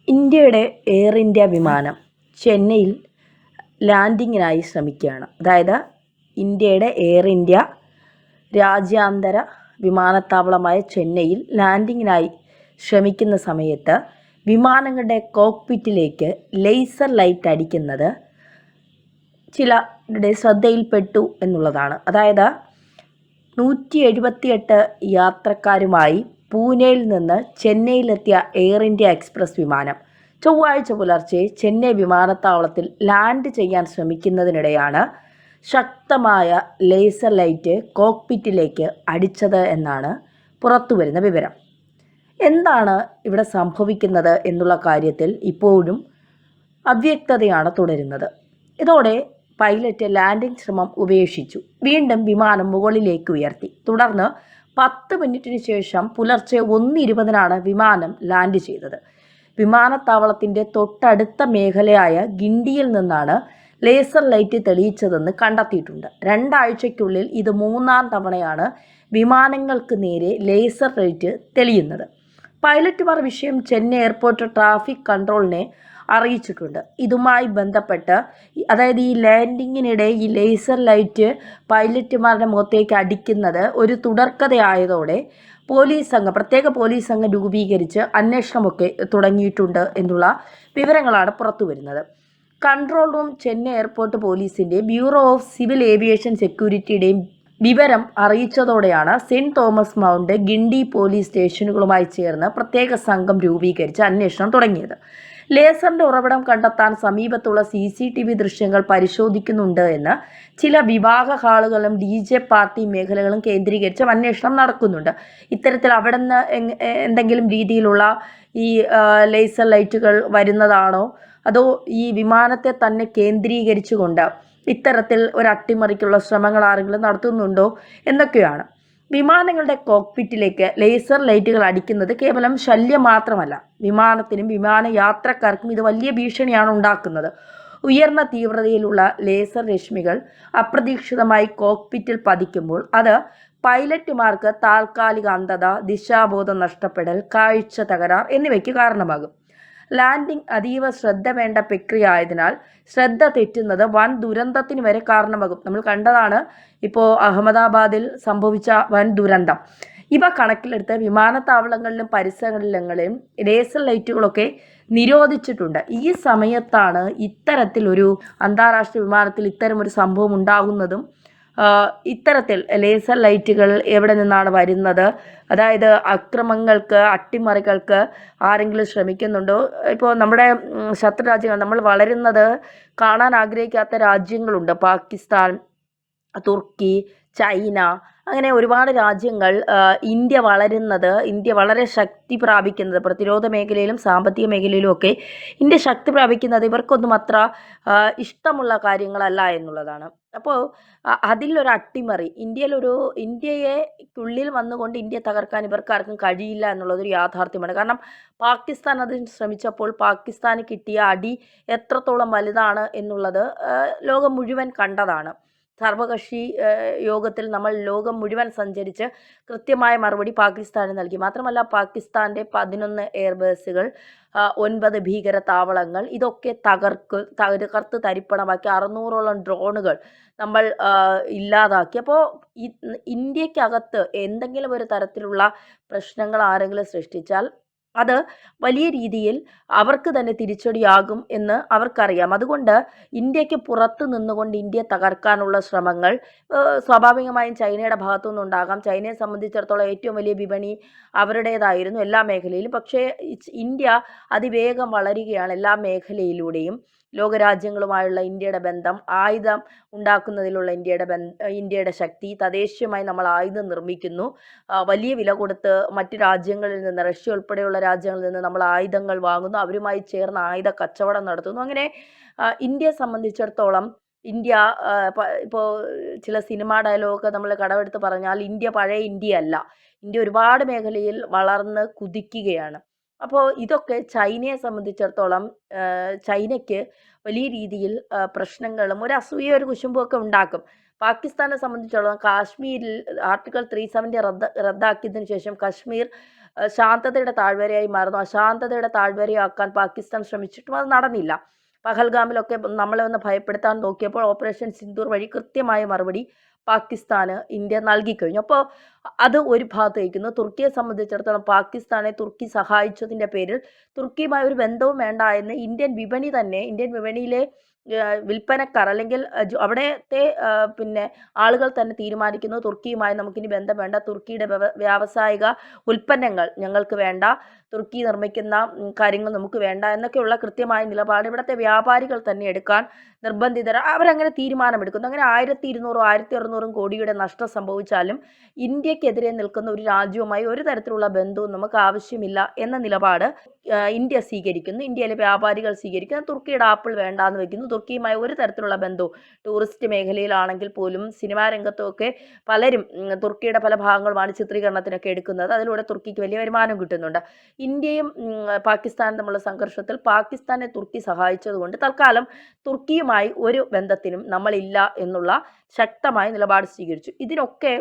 ഇന്ത്യയുടെ air India വിമാനം ചെന്നൈയിൽ ലാൻഡിങ്ങിനായി ശ്രമിക്കുകയാണ്. അതായത് ഇന്ത്യയുടെ എയർ ഇന്ത്യ രാജ്യാന്തര വിമാനത്താവളമായ ചെന്നൈയിൽ ലാൻഡിങ്ങിനായി ശ്രമിക്കുന്ന സമയത്ത് വിമാനങ്ങളുടെ കോക്പിറ്റിലേക്ക് ലേസർ ലൈറ്റ് അടിക്കുന്നത് ചിലരുടെ ശ്രദ്ധയിൽപ്പെട്ടു എന്നുള്ളതാണ്. അതായത് 178 യാത്രക്കാരുമായി പൂനെയിൽ നിന്ന് ചെന്നൈയിലെത്തിയ എയർ ഇന്ത്യ എക്സ്പ്രസ് വിമാനം ചൊവ്വാഴ്ച പുലർച്ചെ ചെന്നൈ വിമാനത്താവളത്തിൽ ലാൻഡ് ചെയ്യാൻ ശ്രമിക്കുന്നതിനിടെയാണ് ശക്തമായ ലേസർ ലൈറ്റ് കോക്പിറ്റിലേക്ക് അടിച്ചത് എന്നാണ് പുറത്തുവരുന്ന വിവരം. എന്താണ് ഇവിടെ സംഭവിക്കുന്നത് എന്നുള്ള കാര്യത്തിൽ ഇപ്പോഴും അവ്യക്തതയാണ് തുടരുന്നത്. ഇതോടെ പൈലറ്റ് ലാൻഡിംഗ് ശ്രമം ഉപേക്ഷിച്ചു. വീണ്ടും വിമാനം മുകളിലേക്ക് ഉയർത്തി. തുടർന്ന് 10 മിനിറ്റിന് ശേഷം പുലർച്ചെ 1:20-നാണ് വിമാനം ലാൻഡ് ചെയ്തത്. വിമാനത്താവളത്തിൻ്റെ തൊട്ടടുത്ത മേഖലയായ ഗിണ്ടിയിൽ നിന്നാണ് ലേസർ ലൈറ്റ് തെളിയിച്ചതെന്ന് കണ്ടെത്തിയിട്ടുണ്ട്. 2 ആഴ്ചയ്ക്കുള്ളിൽ ഇത് 3-ാം തവണയാണ് വിമാനങ്ങൾക്ക് നേരെ ലേസർ ലൈറ്റ് തെളിയുന്നത്. പൈലറ്റുമാർ വിഷയം ചെന്നൈ എയർപോർട്ട് ട്രാഫിക് കൺട്രോളിനെ അറിയിച്ചിട്ടുണ്ട്. ഇതുമായി ബന്ധപ്പെട്ട് അതായത് ഈ ലാൻഡിങ്ങിനിടെ ഈ ലേസർ ലൈറ്റ് പൈലറ്റുമാരുടെ മുഖത്തേക്ക് അടിക്കുന്നത് ഒരു തുടർക്കഥയായതോടെ പ്രത്യേക പോലീസ് സംഘം രൂപീകരിച്ച് അന്വേഷണമൊക്കെ തുടങ്ങിയിട്ടുണ്ട് എന്നുള്ള വിവരങ്ങളാണ് പുറത്തു വരുന്നത്. കൺട്രോൾ റൂം ചെന്നൈ എയർപോർട്ട് പോലീസിൻ്റെ ബ്യൂറോ ഓഫ് സിവിൽ ഏവിയേഷൻ സെക്യൂരിറ്റിയുടെയും വിവരം അറിയിച്ചതോടെയാണ് saint Thomas mount Guindy police സ്റ്റേഷനുകളുമായി ചേർന്ന് പ്രത്യേക സംഘം രൂപീകരിച്ച് അന്വേഷണം തുടങ്ങിയത്. ലേസറിൻ്റെ ഉറവിടം കണ്ടെത്താൻ സമീപത്തുള്ള CCTV ദൃശ്യങ്ങൾ പരിശോധിക്കുന്നുണ്ട് എന്ന് ചില വിവാഹ ഹാളുകളും DJ പാർട്ടി മേഖലകളും കേന്ദ്രീകരിച്ച് അന്വേഷണം നടക്കുന്നുണ്ട്. ഇത്തരത്തിൽ അവിടെ നിന്ന് എന്തെങ്കിലും രീതിയിലുള്ള ഈ ലേസർ ലൈറ്റുകൾ വരുന്നതാണോ അതോ ഈ വിമാനത്തെ തന്നെ കേന്ദ്രീകരിച്ചുകൊണ്ട് ഇത്തരത്തിൽ ഒരു അട്ടിമറിക്കുള്ള ശ്രമങ്ങൾ ആരെങ്കിലും നടത്തുന്നുണ്ടോ എന്നൊക്കെയാണ്. വിമാനങ്ങളുടെ കോക്പിറ്റിലേക്ക് ലേസർ ലൈറ്റുകൾ അടിക്കുന്നത് കേവലം ശല്യം മാത്രമല്ല, വിമാനത്തിനും വിമാന യാത്രക്കാർക്കും ഇത് വലിയ ഭീഷണിയാണ് ഉണ്ടാക്കുന്നത്. ഉയർന്ന തീവ്രതയിലുള്ള ലേസർ രശ്മികൾ അപ്രതീക്ഷിതമായി കോക്പിറ്റിൽ പതിക്കുമ്പോൾ അത് പൈലറ്റുമാർക്ക് താൽക്കാലിക അന്ധത, ദിശാബോധം നഷ്ടപ്പെടൽ, കാഴ്ച തകരാർ എന്നിവയ്ക്ക് കാരണമാകും. ലാൻഡിംഗ് അതീവ ശ്രദ്ധ വേണ്ട പ്രക്രിയ ആയതിനാൽ ശ്രദ്ധ തെറ്റുന്നത് വൻ ദുരന്തത്തിന് വരെ കാരണമാകും. നമ്മൾ കണ്ടതാണ് ഇപ്പോൾ അഹമ്മദാബാദിൽ സംഭവിച്ച വൻ ദുരന്തം. ഇവ കണക്കിലെടുത്ത് വിമാനത്താവളങ്ങളിലും പരിസരങ്ങളിലും ലേസർ ലൈറ്റുകളൊക്കെ നിരോധിച്ചിട്ടുണ്ട്. ഈ സമയത്താണ് ഇത്തരത്തിലൊരു അന്താരാഷ്ട്ര വിമാനത്തിൽ ഇത്തരമൊരു സംഭവം ഉണ്ടാകുന്നതും ഇത്തരത്തിൽ ലേസർ ലൈറ്റുകൾ എവിടെ നിന്നാണ് വരുന്നത്, അതായത് അക്രമങ്ങൾക്ക്, അട്ടിമറികൾക്ക് ആരെങ്കിലും ശ്രമിക്കുന്നുണ്ടോ? ഇപ്പോൾ നമ്മുടെ ശത്രു രാജ്യങ്ങൾ, നമ്മൾ വളരുന്നത് കാണാൻ ആഗ്രഹിക്കാത്ത രാജ്യങ്ങളുണ്ട്. പാകിസ്ഥാൻ, തുർക്കി, ചൈന, അങ്ങനെ ഒരുപാട് രാജ്യങ്ങൾ ഇന്ത്യ വളരെ ശക്തി പ്രാപിക്കുന്നത് പ്രതിരോധ മേഖലയിലും സാമ്പത്തിക മേഖലയിലും ഒക്കെ ഇന്ത്യ ശക്തി പ്രാപിക്കുന്നത് ഇവർക്കൊന്നും അത്ര ഇഷ്ടമുള്ള കാര്യങ്ങളല്ല എന്നുള്ളതാണ്. അപ്പോൾ അതിലൊരു അട്ടിമറി ഇന്ത്യയ്ക്കുള്ളിൽ വന്നുകൊണ്ട് ഇന്ത്യയെ തകർക്കാൻ ഇവർക്കാർക്കും കഴിയില്ല എന്നുള്ളതൊരു യാഥാർത്ഥ്യമാണ്. കാരണം പാകിസ്ഥാൻ അതിന് ശ്രമിച്ചപ്പോൾ പാകിസ്ഥാന് കിട്ടിയ അടി എത്രത്തോളം വലുതാണ് എന്നുള്ളത് ലോകം മുഴുവൻ കണ്ടതാണ്. സർവകക്ഷി യോഗത്തിൽ നമ്മൾ ലോകം മുഴുവൻ സഞ്ചരിച്ച് കൃത്യമായ മറുപടി പാകിസ്ഥാന് നൽകി. മാത്രമല്ല പാകിസ്ഥാൻ്റെ 11 എയർബേസുകൾ, 9 ഭീകര താവളങ്ങൾ ഇതൊക്കെ തകർത്ത് തരിപ്പണമാക്കി. 600ഓളം ഡ്രോണുകൾ നമ്മൾ ഇല്ലാതാക്കി. അപ്പോൾ ഇന്ത്യക്കകത്ത് എന്തെങ്കിലും ഒരു തരത്തിലുള്ള പ്രശ്നങ്ങൾ ആരെങ്കിലും സൃഷ്ടിച്ചാൽ അത് വലിയ രീതിയിൽ അവർക്ക് തന്നെ തിരിച്ചടിയാകും എന്ന് അവർക്കറിയാം. അതുകൊണ്ട് ഇന്ത്യക്ക് പുറത്ത് നിന്നുകൊണ്ട് ഇന്ത്യയെ തകർക്കാനുള്ള ശ്രമങ്ങൾ സ്വാഭാവികമായും ചൈനയുടെ ഭാഗത്തു നിന്നുണ്ടാകാം. ചൈനയെ സംബന്ധിച്ചിടത്തോളം ഏറ്റവും വലിയ വിപണി അവരുടേതായിരുന്നു എല്ലാ മേഖലയിലും. പക്ഷേ ഇന്ത്യ അതിവേഗം വളരുകയാണ് എല്ലാ മേഖലയിലൂടെയും. ലോകരാജ്യങ്ങളുമായുള്ള ഇന്ത്യയുടെ ബന്ധം, ആയുധം ഉണ്ടാക്കുന്നതിലുള്ള ഇന്ത്യയുടെ ശക്തി, തദ്ദേശീയമായി നമ്മൾ ആയുധം നിർമ്മിക്കുന്നു, വലിയ വില കൊടുത്ത് മറ്റ് രാജ്യങ്ങളിൽ നിന്ന്, റഷ്യ ഉൾപ്പെടെയുള്ള രാജ്യങ്ങളിൽ നിന്ന് നമ്മൾ ആയുധങ്ങൾ വാങ്ങുന്നു, അവരുമായി ചേർന്ന് ആയുധ കച്ചവടം നടത്തുന്നു. അങ്ങനെ ഇന്ത്യയെ സംബന്ധിച്ചിടത്തോളം ഇന്ത്യ ഇപ്പോൾ ചില സിനിമാ ഡയലോഗൊക്കെ നമ്മൾ കടമെടുത്ത് പറഞ്ഞാൽ ഇന്ത്യ പഴയ ഇന്ത്യയല്ല. ഇന്ത്യ ഒരുപാട് മേഖലയിൽ വളർന്ന് കുതിക്കുകയാണ്. അപ്പോൾ ഇതൊക്കെ ചൈനയെ സംബന്ധിച്ചിടത്തോളം ചൈനയ്ക്ക് വലിയ രീതിയിൽ പ്രശ്നങ്ങളും ഒരു അസൂയ, ഒരു കുശുമ്പൊക്കെ ഉണ്ടാക്കും. പാകിസ്ഥാനെ സംബന്ധിച്ചിടത്തോളം കാശ്മീരിൽ ആർട്ടിക്കിൾ 370 റദ്ദാക്കിയതിനു ശേഷം കശ്മീർ ശാന്തതയുടെ താഴ്വരയായി മാറുന്നു. അശാന്തതയുടെ താഴ്വരയാക്കാൻ പാകിസ്ഥാൻ ശ്രമിച്ചിട്ടും അത് നടന്നില്ല. പഹൽഗാമിലൊക്കെ നമ്മളെ ഒന്ന് ഭയപ്പെടുത്താൻ നോക്കിയപ്പോൾ ഓപ്പറേഷൻ സിന്ദൂർ വഴി കൃത്യമായ മറുപടി പാകിസ്ഥാന് ഇന്ത്യ നൽകിക്കഴിഞ്ഞു. അപ്പോൾ അത് ഒരു ഭാഗത്ത് വയ്ക്കുന്നു. തുർക്കിയെ സംബന്ധിച്ചിടത്തോളം പാകിസ്ഥാനെ തുർക്കി സഹായിച്ചതിൻ്റെ പേരിൽ തുർക്കിയുമായി ഒരു ബന്ധവും വേണ്ട എന്ന് ഇന്ത്യൻ വിപണിയിലെ വിൽപ്പനക്കാർ അല്ലെങ്കിൽ അവിടത്തെ പിന്നെ ആളുകൾ തന്നെ തീരുമാനിക്കുന്നു, തുർക്കിയുമായി നമുക്കിനി ബന്ധം വേണ്ട, തുർക്കിയുടെ വ്യാവസായിക ഉൽപ്പന്നങ്ങൾ ഞങ്ങൾക്ക് വേണ്ട, തുർക്കി നിർമ്മിക്കുന്ന കാര്യങ്ങൾ നമുക്ക് വേണ്ട എന്നൊക്കെയുള്ള കൃത്യമായ നിലപാട് ഇവിടുത്തെ വ്യാപാരികൾ തന്നെ എടുക്കാൻ അവരങ്ങനെ തീരുമാനമെടുക്കുന്നു. അങ്ങനെ 1200 1600 കോടിയുടെ നഷ്ടം സംഭവിച്ചാലും ഇന്ത്യക്കെതിരെ നിൽക്കുന്ന ഒരു രാജ്യവുമായി ഒരു തരത്തിലുള്ള ബന്ധവും നമുക്ക് ആവശ്യമില്ല എന്ന നിലപാട് ഇന്ത്യ സ്വീകരിക്കുന്നു. ഇന്ത്യയിലെ വ്യാപാരികൾ സ്വീകരിക്കുന്നു. തുർക്കിയുടെ ആപ്പിൾ വേണ്ടാന്ന് വെക്കുന്നു. തുർക്കിയുമായി ഒരു തരത്തിലുള്ള ബന്ധവും ടൂറിസ്റ്റ് മേഖലയിലാണെങ്കിൽ പോലും സിനിമാ രംഗത്തുമൊക്കെ പലരും തുർക്കിയുടെ പല ഭാഗങ്ങളുമാണ് ചിത്രീകരണത്തിനൊക്കെ എടുക്കുന്നത്. അതിലൂടെ തുർക്കിക്ക് വലിയ വരുമാനം കിട്ടുന്നുണ്ട്. ഇന്ത്യയും പാകിസ്ഥാനും തമ്മിലുള്ള സംഘർഷത്തിൽ പാകിസ്ഥാനെ തുർക്കി സഹായിച്ചതുകൊണ്ട് തൽക്കാലം തുർക്കിയുമായി ഒരു ബന്ധത്തിനും നമ്മളില്ല എന്നുള്ള ശക്തമായ നിലപാട് സ്വീകരിച്ചു. ഇതിനൊക്കെ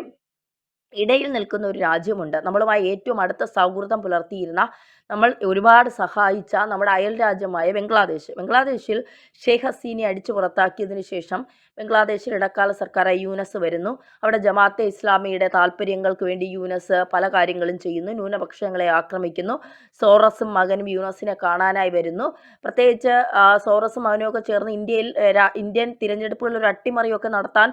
ഇടയിൽ നിൽക്കുന്ന ഒരു രാജ്യമുണ്ട്. നമ്മളുമായി ഏറ്റവും അടുത്ത സൗഹൃദം പുലർത്തിയിരുന്ന, നമ്മൾ ഒരുപാട് സഹായിച്ച നമ്മുടെ അയൽ രാജ്യമായ ബംഗ്ലാദേശിൽ ഷെയ്ഖ് ഹസീനെ അടിച്ചു പുറത്താക്കിയതിനു ശേഷം ബംഗ്ലാദേശിൽ ഇടക്കാല സർക്കാരായി യൂനസ് വരുന്നു. അവിടെ ജമാഅത്തെ ഇസ്ലാമിയുടെ താല്പര്യങ്ങൾക്ക് വേണ്ടി യൂനസ് പല കാര്യങ്ങളും ചെയ്യുന്നു. ന്യൂനപക്ഷങ്ങളെ ആക്രമിക്കുന്നു. സോറസും മകനും യൂനസിനെ കാണാനായി വരുന്നു. പ്രത്യേകിച്ച് സോറസും മകനും ഒക്കെ ചേർന്ന് ഇന്ത്യൻ തിരഞ്ഞെടുപ്പുകളിൽ ഒരു അട്ടിമറിയൊക്കെ നടത്താൻ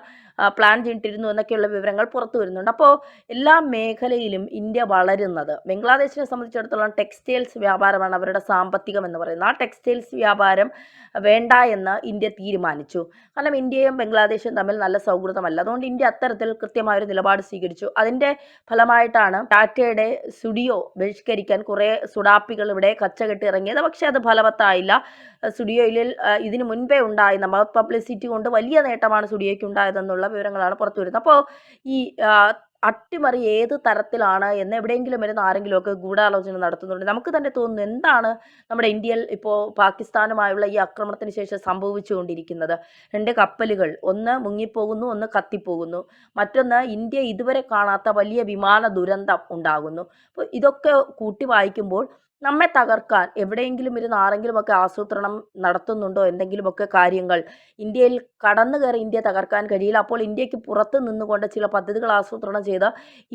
പ്ലാൻ ചെയ്തിട്ടിരുന്നു എന്നൊക്കെയുള്ള വിവരങ്ങൾ പുറത്തു വരുന്നുണ്ട്. അപ്പോൾ എല്ലാ മേഖലയിലും ഇന്ത്യ വളരുന്നത്, ബംഗ്ലാദേശിനെ സംബന്ധിച്ചിടത്തോളം ടെക്സ്റ്റൈൽസ് വ്യാപാരമാണ് അവരുടെ സാമ്പത്തികം എന്ന് പറയുന്നത്. ആ ടെക്സ്റ്റൈൽസ് വ്യാപാരം വേണ്ട എന്ന് ഇന്ത്യ തീരുമാനിച്ചു. കാരണം ഇന്ത്യയും ബംഗ്ലാദേശും തമ്മിൽ നല്ല സൗഹൃദമല്ല. അതുകൊണ്ട് ഇന്ത്യ അത്തരത്തിൽ കൃത്യമായൊരു നിലപാട് സ്വീകരിച്ചു. അതിൻ്റെ ഫലമായിട്ടാണ് ടാറ്റയുടെ സ്റ്റുഡിയോ ബഹിഷ്കരിക്കാൻ കുറേ സുഡാപ്പികൾ ഇവിടെ കച്ചകെട്ടി ഇറങ്ങിയത്. പക്ഷേ അത് ഫലവത്തായില്ല. സ്റ്റുഡിയോയിൽ ഇതിനു മുൻപേ ഉണ്ടായിരുന്ന മൗത്ത് പബ്ലിസിറ്റി കൊണ്ട് വലിയ നേട്ടമാണ് സ്റ്റുഡിയോയ്ക്ക് ഉണ്ടായതെന്നുള്ള വിവരങ്ങളാണ് പുറത്തു വരുന്നത്. അപ്പോൾ ഈ അട്ടിമറി ഏത് തരത്തിലാണ് എന്ന് എവിടെയെങ്കിലും വരുന്ന ആരെങ്കിലുമൊക്കെ ഗൂഢാലോചന നടത്തുന്നുണ്ട്. നമുക്ക് തന്നെ തോന്നുന്നു, എന്താണ് നമ്മുടെ ഇന്ത്യയിൽ ഇപ്പോൾ പാകിസ്ഥാനുമായുള്ള ഈ ആക്രമണത്തിന് ശേഷം സംഭവിച്ചുകൊണ്ടിരിക്കുന്നത്? 2 കപ്പലുകൾ, ഒന്ന് മുങ്ങിപ്പോകുന്നു, ഒന്ന് കത്തിപ്പോകുന്നു. മറ്റൊന്ന് ഇന്ത്യ ഇതുവരെ കാണാത്ത വലിയ വിമാന ദുരന്തം ഉണ്ടാകുന്നു. അപ്പോൾ ഇതൊക്കെ കൂട്ടി വായിക്കുമ്പോൾ നമ്മെ തകർക്കാൻ എവിടെയെങ്കിലും ഇരുന്ന് ആരെങ്കിലുമൊക്കെ ആസൂത്രണം നടത്തുന്നുണ്ടോ? എന്തെങ്കിലുമൊക്കെ കാര്യങ്ങൾ ഇന്ത്യയിൽ കടന്നു കയറി ഇന്ത്യ തകർക്കാൻ കഴിയില്ല. അപ്പോൾ ഇന്ത്യക്ക് പുറത്ത് നിന്നുകൊണ്ട് ചില പദ്ധതികൾ ആസൂത്രണം ചെയ്ത്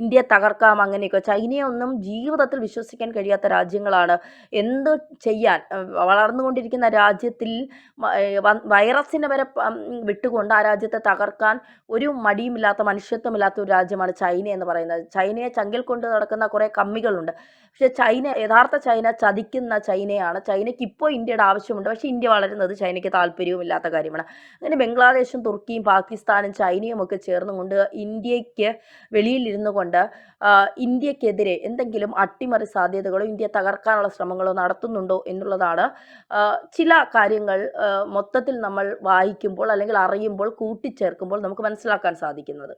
ഇന്ത്യയെ തകർക്കാം, അങ്ങനെയൊക്കെ. ചൈനയൊന്നും ജീവിതത്തിൽ വിശ്വസിക്കാൻ കഴിയാത്ത രാജ്യങ്ങളാണ്. എന്ത് ചെയ്യാൻ, വളർന്നുകൊണ്ടിരിക്കുന്ന രാജ്യത്തിൽ വൈറസിനെ വരെ വിട്ടുകൊണ്ട് ആ രാജ്യത്തെ തകർക്കാൻ ഒരു മടിയുമില്ലാത്ത, മനുഷ്യത്വമില്ലാത്ത ഒരു രാജ്യമാണ് ചൈന എന്ന് പറയുന്നത്. ചൈനയെ ചങ്കിൽ കൊണ്ട് നടക്കുന്ന കുറേ കമ്മികളുണ്ട്. പക്ഷേ യഥാർത്ഥ ചൈന ചതിക്കുന്ന ചൈനയാണ്. ചൈനയ്ക്ക് ഇപ്പോൾ ഇന്ത്യയുടെ ആവശ്യമുണ്ട്. പക്ഷേ ഇന്ത്യ വളരുന്നത് ചൈനയ്ക്ക് താല്പര്യവുമില്ലാത്ത കാര്യമാണ്. അങ്ങനെ ബംഗ്ലാദേശും തുർക്കിയും പാകിസ്ഥാനും ചൈനയും ഒക്കെ ചേർന്നുകൊണ്ട് ഇന്ത്യക്ക് വെളിയിലിരുന്നു കൊണ്ട് ഇന്ത്യക്കെതിരെ എന്തെങ്കിലും അട്ടിമറി സാധ്യതകളോ ഇന്ത്യയെ തകർക്കാനുള്ള ശ്രമങ്ങളോ നടത്തുന്നുണ്ടോ എന്നുള്ളതാണ് ചില കാര്യങ്ങൾ മൊത്തത്തിൽ നമ്മൾ വായിക്കുമ്പോൾ അല്ലെങ്കിൽ അറിയുമ്പോൾ, കൂട്ടിച്ചേർക്കുമ്പോൾ നമുക്ക് മനസ്സിലാക്കാൻ സാധിക്കുന്നത്.